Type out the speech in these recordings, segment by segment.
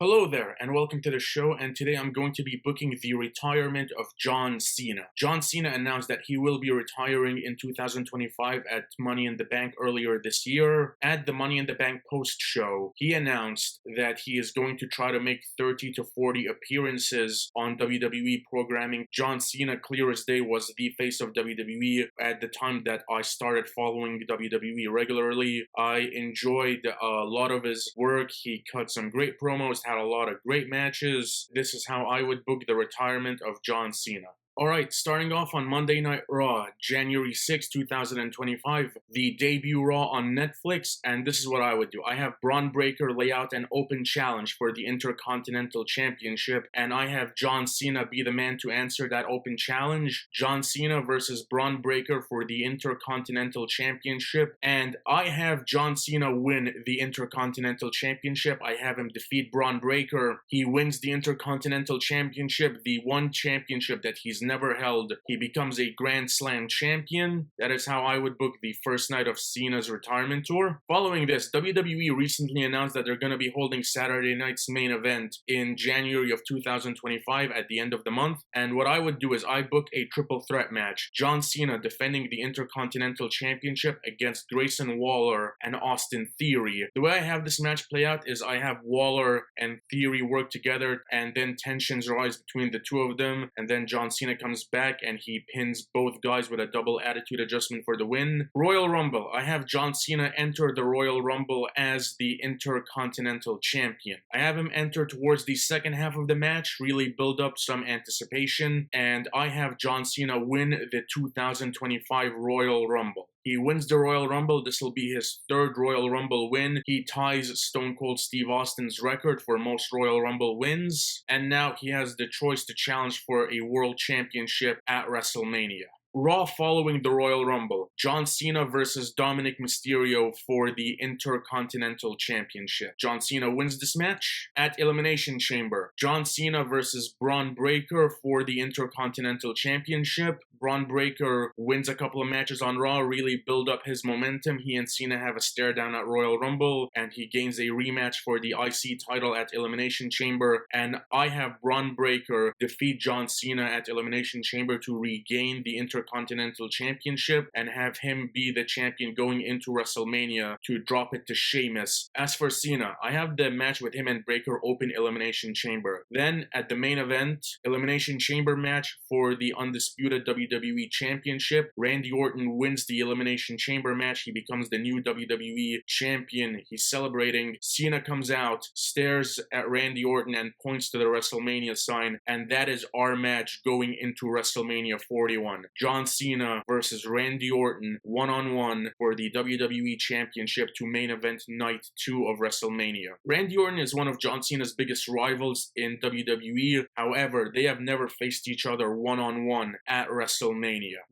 Hello there, and welcome to the show. And today I'm going to be booking the retirement of John Cena. John Cena announced that he will be retiring in 2025 at Money in the Bank earlier this year. At the Money in the Bank post show, he announced that he is going to try to make 30 to 40 appearances on WWE programming. John Cena, clear as day, was the face of WWE at the time that I started following WWE regularly. I enjoyed a lot of his work. He cut some great promos, had a lot of great matches. This is how I would book the retirement of John Cena. Alright, starting off on Monday Night Raw, January 6, 2025, the debut Raw on Netflix, and this is what I would do. I have Braun Breaker lay out an open challenge for the Intercontinental Championship, and I have John Cena be the man to answer that open challenge. John Cena versus Braun Breaker for the Intercontinental Championship, and I have John Cena win the Intercontinental Championship. I have him defeat Braun Breaker. He wins the Intercontinental Championship, the one championship that he's never held. He becomes a Grand Slam champion. That is how I would book the first night of Cena's retirement tour. Following this, WWE recently announced that they're going to be holding Saturday night's main event in January of 2025 at the end of the month. And what I would do is I book a triple threat match. John Cena defending the Intercontinental Championship against Grayson Waller and Austin Theory. The way I have this match play out is I have Waller and Theory work together, and then tensions rise between the two of them, and then John Cena comes back and he pins both guys with a double attitude adjustment for the win. Royal Rumble. I have John Cena enter the Royal Rumble as the Intercontinental Champion. I have him enter towards the second half of the match, really build up some anticipation, and I have John Cena win the 2025 Royal Rumble. He wins the Royal Rumble. This will be his third Royal Rumble win. He ties Stone Cold Steve Austin's record for most Royal Rumble wins. And now he has the choice to challenge for a World Championship at WrestleMania. Raw following the Royal Rumble, John Cena versus Dominic Mysterio for the Intercontinental Championship. John Cena wins this match. At Elimination Chamber, John Cena versus Braun Breaker for the Intercontinental Championship. Braun Breaker wins a couple of matches on Raw, really build up his momentum. He and Cena have a stare down at Royal Rumble, and he gains a rematch for the IC title at Elimination Chamber. And I have Braun Breaker defeat John Cena at Elimination Chamber to regain the Intercontinental Championship and have him be the champion going into WrestleMania to drop it to Sheamus. As for Cena, I have the match with him and Breaker open Elimination Chamber. Then at the main event, Elimination Chamber match for the undisputed WWE Championship. Randy Orton wins the Elimination Chamber match. He becomes the new WWE Champion. He's celebrating. Cena comes out, stares at Randy Orton and points to the WrestleMania sign, and that is our match going into WrestleMania 41. John Cena versus Randy Orton one-on-one for the WWE Championship to main event night 2 of WrestleMania. Randy Orton is one of John Cena's biggest rivals in WWE. However, they have never faced each other one-on-one at WrestleMania.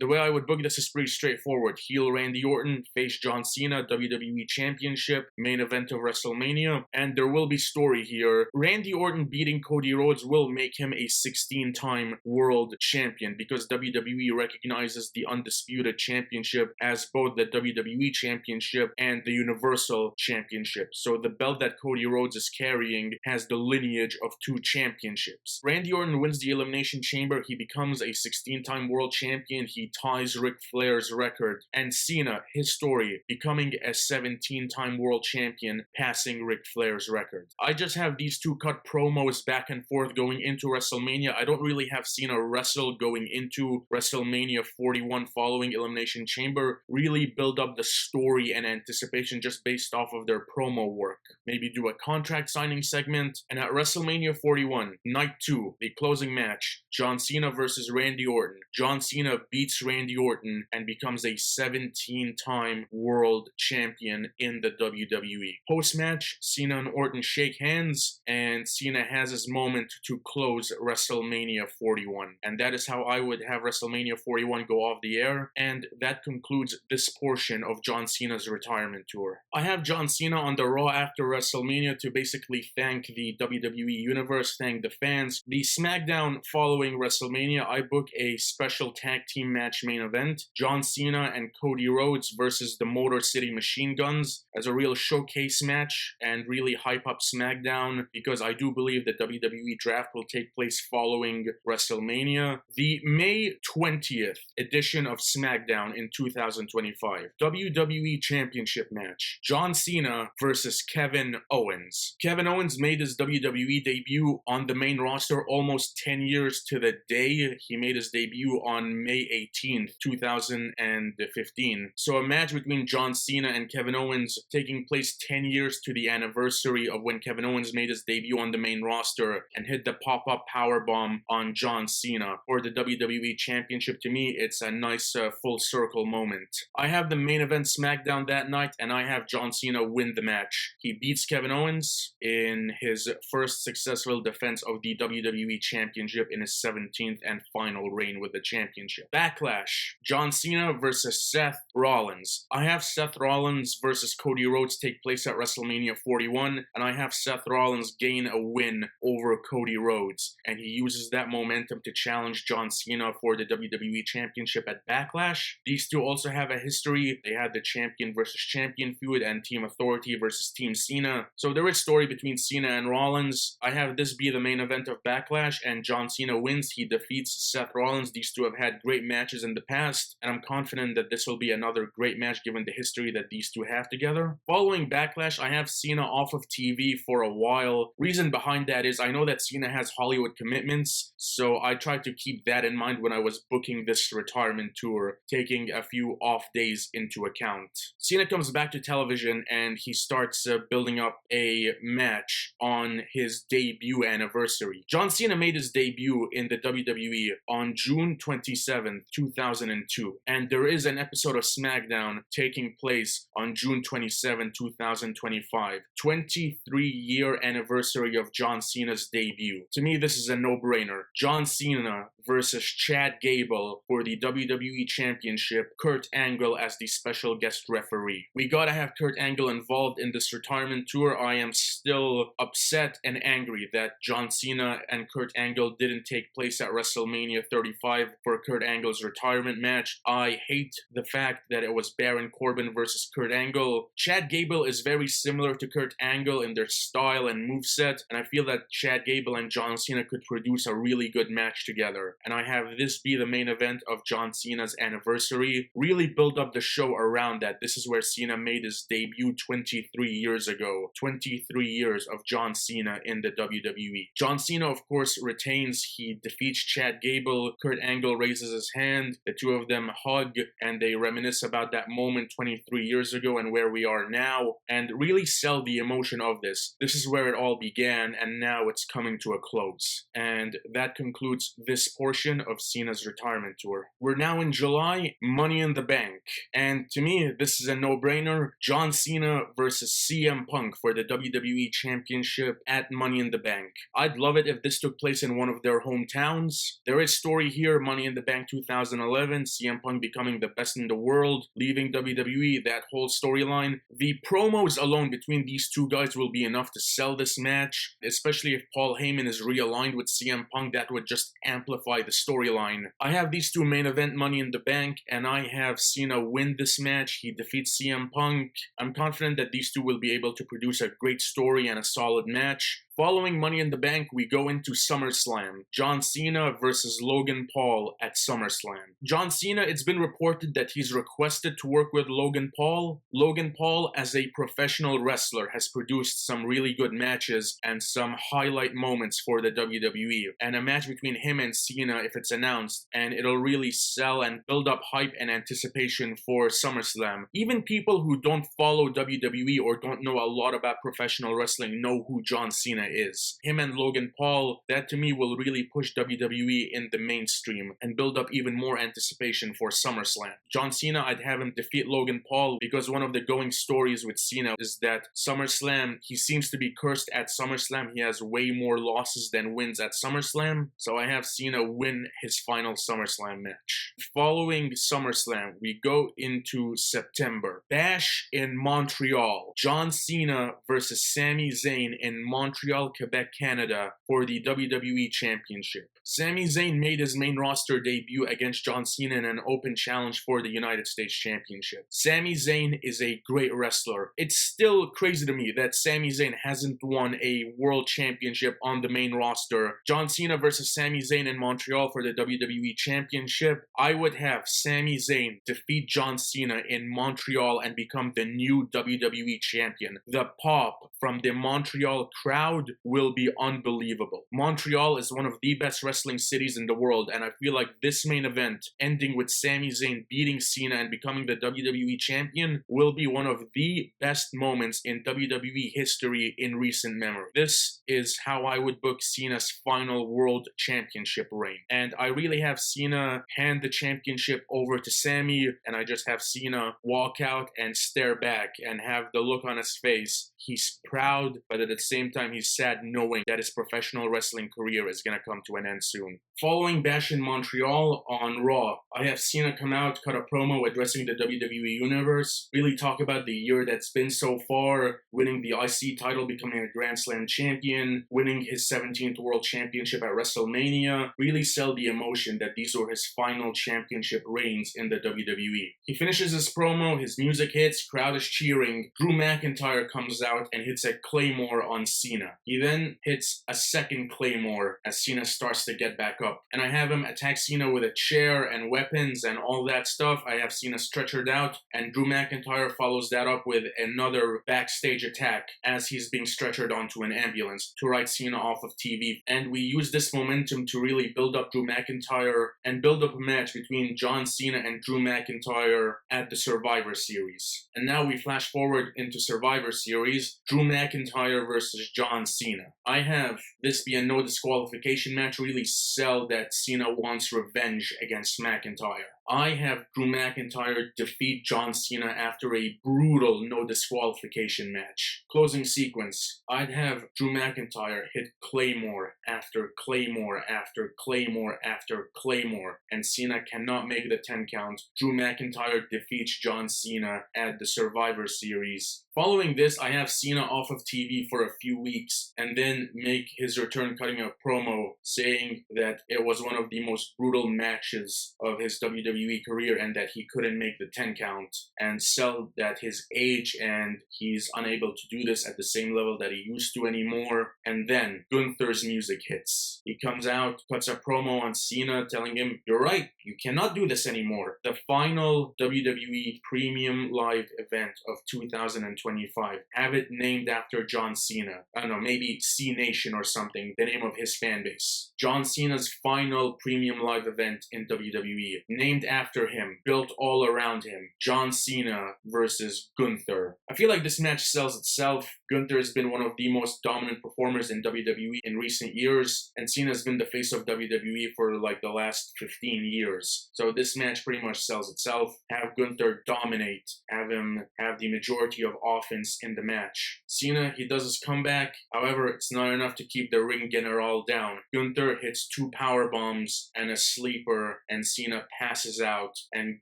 The way I would book this is pretty straightforward. Heel Randy Orton face John Cena, WWE Championship, main event of WrestleMania, and there will be story here. Randy Orton beating Cody Rhodes will make him a 16-time world champion because WWE recognizes the Undisputed Championship as both the WWE Championship and the Universal Championship. So the belt that Cody Rhodes is carrying has the lineage of 2 championships. Randy Orton wins the Elimination Chamber. He becomes a 16-time world champion. He ties Ric Flair's record. And Cena, his story, becoming a 17-time world champion, passing Ric Flair's record. I just have these two cut promos back and forth going into WrestleMania. I don't really have Cena wrestle going into WrestleMania 41 following Elimination Chamber. Really build up the story and anticipation just based off of their promo work. Maybe do a contract signing segment. And at WrestleMania 41, night 2, the closing match, John Cena versus Randy Orton. John Cena beats Randy Orton and becomes a 17-time world champion in the WWE. Post-match, Cena and Orton shake hands, and Cena has his moment to close WrestleMania 41. And that is how I would have WrestleMania 41 go off the air, and that concludes this portion of John Cena's retirement tour. I have John Cena on the Raw after WrestleMania to basically thank the WWE Universe, thank the fans. The SmackDown following WrestleMania, I book a special Universal Tag Team Match main event, John Cena and Cody Rhodes versus the Motor City Machine Guns, as a real showcase match and really hype up SmackDown, because I do believe that WWE Draft will take place following WrestleMania. The May 20th edition of SmackDown in 2025, WWE Championship match, John Cena versus Kevin Owens. Kevin Owens made his WWE debut on the main roster almost 10 years to the day. He made his debut on May 18th, 2015. So a match between John Cena and Kevin Owens taking place 10 years to the anniversary of when Kevin Owens made his debut on the main roster and hit the pop-up powerbomb on John Cena for the WWE Championship. To me, it's a nice full circle moment. I have the main event SmackDown that night, and I have John Cena win the match. He beats Kevin Owens in his first successful defense of the WWE Championship in his 17th and final reign with the championship. Backlash, John Cena versus Seth Rollins. I have Seth Rollins versus Cody Rhodes take place at WrestleMania 41, and I have Seth Rollins gain a win over Cody Rhodes, and he uses that momentum to challenge John Cena for the WWE Championship at Backlash. These two also have a history. They had the champion versus champion feud and Team Authority versus Team Cena. So there is story between Cena and Rollins. I have this be the main event of Backlash, and John Cena wins. He defeats Seth Rollins. These two have had great matches in the past, and I'm confident that this will be another great match given the history that these two have together. Following Backlash, I have Cena off of TV for a while. Reason behind that is I know that Cena has Hollywood commitments, so I tried to keep that in mind when I was booking this retirement tour, taking a few off days into account. Cena comes back to television and he starts building up a match on his debut anniversary. John Cena made his debut in the WWE on June 27th, 2002, and there is an episode of SmackDown taking place on June 27, 2025, 23-year anniversary of John Cena's debut. To me, this is a no-brainer. John Cena versus Chad Gable for the WWE Championship, Kurt Angle as the special guest referee. We gotta have Kurt Angle involved in this retirement tour. I am still upset and angry that John Cena and Kurt Angle didn't take place at WrestleMania 35 for Kurt Angle's retirement match. I hate the fact that it was Baron Corbin versus Kurt Angle. Chad Gable is very similar to Kurt Angle in their style and moveset, and I feel that Chad Gable and John Cena could produce a really good match together. And I have this be the main event of John Cena's anniversary. Really build up the show around that. This is where Cena made his debut 23 years ago. 23 years of John Cena in the WWE. John Cena, of course, retains. He defeats Chad Gable. Kurt Angle raises his hand. The two of them hug and they reminisce about that moment 23 years ago and where we are now, and really sell the emotion of this. This is where it all began, and now it's coming to a close. And that concludes this portion of Cena's retirement tour. We're now in July, Money in the Bank. And to me, this is a no-brainer. John Cena versus CM Punk for the WWE Championship at Money in the Bank. I'd love it if this took place in one of their hometowns. There is story here, Money in the Bank 2011, CM Punk becoming the best in the world, leaving WWE, that whole storyline. The promos alone between these two guys will be enough to sell this match, especially if Paul Heyman is realigned with CM Punk. That would just amplify the storyline. I have these two main event Money in the Bank, and I have Cena win this match. He defeats CM Punk. I'm confident that these two will be able to produce a great story and a solid match. Following Money in the Bank, we go into SummerSlam. John Cena versus Logan Paul at SummerSlam. John Cena, it's been reported that he's requested to work with Logan Paul. Logan Paul, as a professional wrestler, has produced some really good matches and some highlight moments for the WWE. And a match between him and Cena, if it's announced, and it'll really sell and build up hype and anticipation for SummerSlam. Even people who don't follow WWE or don't know a lot about professional wrestling know who John Cena is. Him and Logan Paul, that to me will really push WWE in the mainstream and build up even more anticipation for SummerSlam. John Cena, I'd have him defeat Logan Paul because one of the going stories with Cena is that SummerSlam, he seems to be cursed at SummerSlam. He has way more losses than wins at SummerSlam. So I have Cena win his final SummerSlam match. Following SummerSlam, we go into September. Bash in Montreal. John Cena versus Sami Zayn in Montreal Montreal, Quebec, Canada for the WWE Championship. Sami Zayn made his main roster debut against John Cena in an open challenge for the United States Championship. Sami Zayn is a great wrestler. It's still crazy to me that Sami Zayn hasn't won a world championship on the main roster. John Cena versus Sami Zayn in Montreal for the WWE Championship. I would have Sami Zayn defeat John Cena in Montreal and become the new WWE Champion. The pop from the Montreal crowd will be unbelievable. Montreal is one of the best wrestling cities in the world, and I feel like this main event, ending with Sami Zayn beating Cena and becoming the WWE Champion, will be one of the best moments in WWE history in recent memory. This is how I would book Cena's final World Championship reign. And I really have Cena hand the championship over to Sami, and I just have Cena walk out and stare back and have the look on his face. He's proud, but at the same time, he's sad knowing that his professional wrestling career is going to come to an end soon. Following Bash in Montreal on Raw, I have Cena come out, cut a promo addressing the WWE Universe, really talk about the year that's been so far, winning the IC title, becoming a Grand Slam champion, winning his 17th World Championship at WrestleMania, really sell the emotion that these were his final championship reigns in the WWE. He finishes his promo, his music hits, crowd is cheering, Drew McIntyre comes out and hits a Claymore on Cena. He then hits a second Claymore as Cena starts to get back up. And I have him attack Cena with a chair and weapons and all that stuff. I have Cena stretchered out, and Drew McIntyre follows that up with another backstage attack as he's being stretchered onto an ambulance to write Cena off of TV. And we use this momentum to really build up Drew McIntyre and build up a match between John Cena and Drew McIntyre at the Survivor Series. And now we flash forward into Survivor Series, Drew McIntyre versus John Cena. I have this be a no disqualification match, really sell that Cena wants revenge against McIntyre. I have Drew McIntyre defeat John Cena after a brutal no disqualification match. Closing sequence, I'd have Drew McIntyre hit Claymore after Claymore after Claymore after Claymore, and Cena cannot make the 10 count. Drew McIntyre defeats John Cena at the Survivor Series. Following this, I have Cena off of TV for a few weeks and then make his return cutting a promo saying that it was one of the most brutal matches of his WWE career and that he couldn't make the 10 count, and sell that his age and he's unable to do this at the same level that he used to anymore. And then Gunther's music hits. He comes out, cuts a promo on Cena telling him, "You're right, you cannot do this anymore." The final WWE Premium Live event of 2025. Have it named after John Cena. I don't know, maybe C Nation or something, the name of his fan base. John Cena's final Premium Live event in WWE. Named after him, built all around him. John Cena versus Gunther. I feel like this match sells itself. Gunther has been one of the most dominant performers in WWE in recent years, and Cena's been the face of WWE for like the last 15 years. So this match pretty much sells itself. Have Gunther dominate. Have him have the majority of offense in the match. Cena, he does his comeback. However, it's not enough to keep the ring general down. Gunther hits 2 power bombs and a sleeper, and Cena passes out, and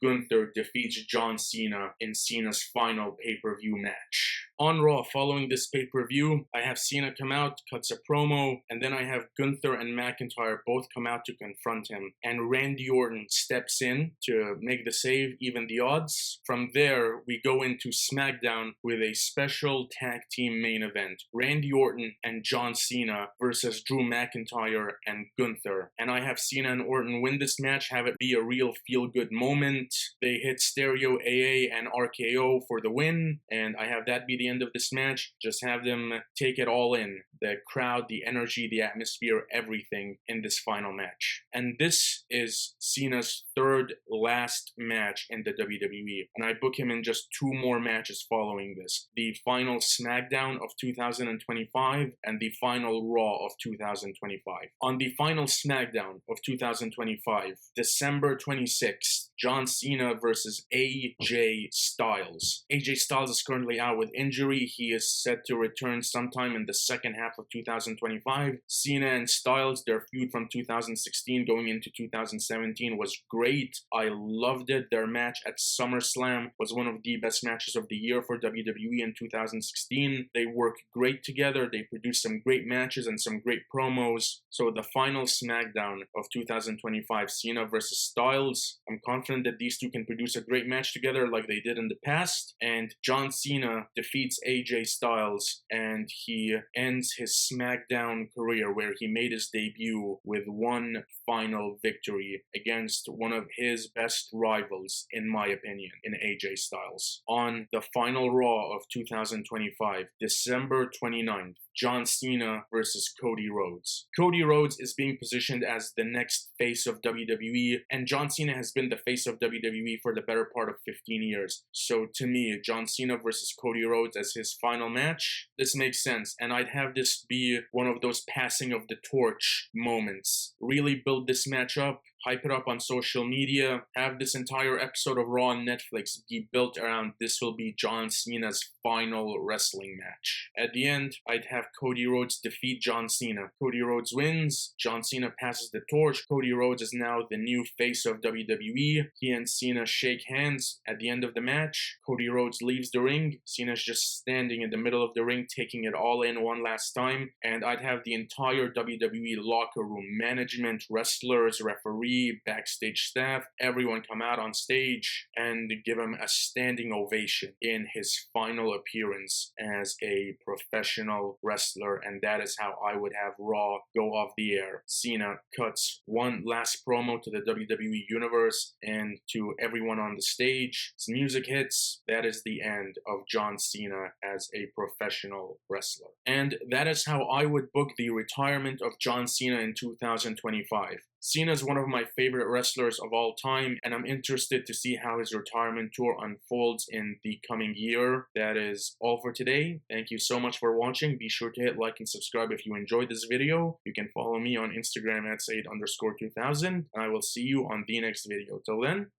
Gunther defeats John Cena in Cena's final pay-per-view match. On Raw, following this pay-per-view, I have Cena come out, cuts a promo, and then I have Gunther and McIntyre both come out to confront him. And Randy Orton steps in to make the save, even the odds. From there, we go into SmackDown with a special tag team main event. Randy Orton and John Cena versus Drew McIntyre and Gunther. And I have Cena and Orton win this match, have it be a real feel-good moment. They hit Stereo AA and RKO for the win, and I have that be the end of this match. Just have them take it all in. The crowd, the energy, the atmosphere, everything in this final match. And this is Cena's third last match in the WWE. And I book him in just 2 more matches following this. The final SmackDown of 2025 and the final Raw of 2025. On the final SmackDown of 2025, December 26th, John Cena versus AJ Styles. AJ Styles is currently out with injury. He is set to return sometime in the second half of 2025. Cena and Styles, their feud from 2016 going into 2017 was great. I loved it. Their match at SummerSlam was one of the best matches of the year for WWE. WWE in 2016. They work great together. They produce some great matches and some great promos. So the final SmackDown of 2025, Cena versus Styles, I'm confident that these two can produce a great match together like they did in the past. And John Cena defeats AJ Styles, and he ends his SmackDown career where he made his debut with one final victory against one of his best rivals, in my opinion, in AJ Styles. On the final Raw of 2025, December 29th, John Cena versus Cody Rhodes. Cody Rhodes is being positioned as the next face of WWE, and John Cena has been the face of WWE for the better part of 15 years. So to me, John Cena versus Cody Rhodes as his final match, this makes sense, and I'd have this be one of those passing of the torch moments. Really build this match up, hype it up on social media, have this entire episode of Raw on Netflix be built around this will be John Cena's final wrestling match. At the end, I'd have Cody Rhodes defeat John Cena. Cody Rhodes wins, John Cena passes the torch, Cody Rhodes is now the new face of WWE. He and Cena shake hands at the end of the match. Cody Rhodes leaves the ring, Cena's just standing in the middle of the ring taking it all in one last time, and I'd have the entire WWE locker room, management, wrestlers, referee, backstage staff, everyone come out on stage and give him a standing ovation in his final appearance as a professional wrestler, and that is how I would have Raw go off the air. Cena cuts one last promo to the WWE Universe and to everyone on the stage. His music hits. That is the end of John Cena as a professional wrestler. And that is how I would book the retirement of John Cena in 2025. Cena is one of my favorite wrestlers of all time, and I'm interested to see how his retirement tour unfolds in the coming year. That is all for today. Thank you so much for watching. Be sure to hit like and subscribe if you enjoyed this video. You can follow me on Instagram at Said_2000, and I will see you on the next video. Till then,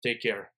take care.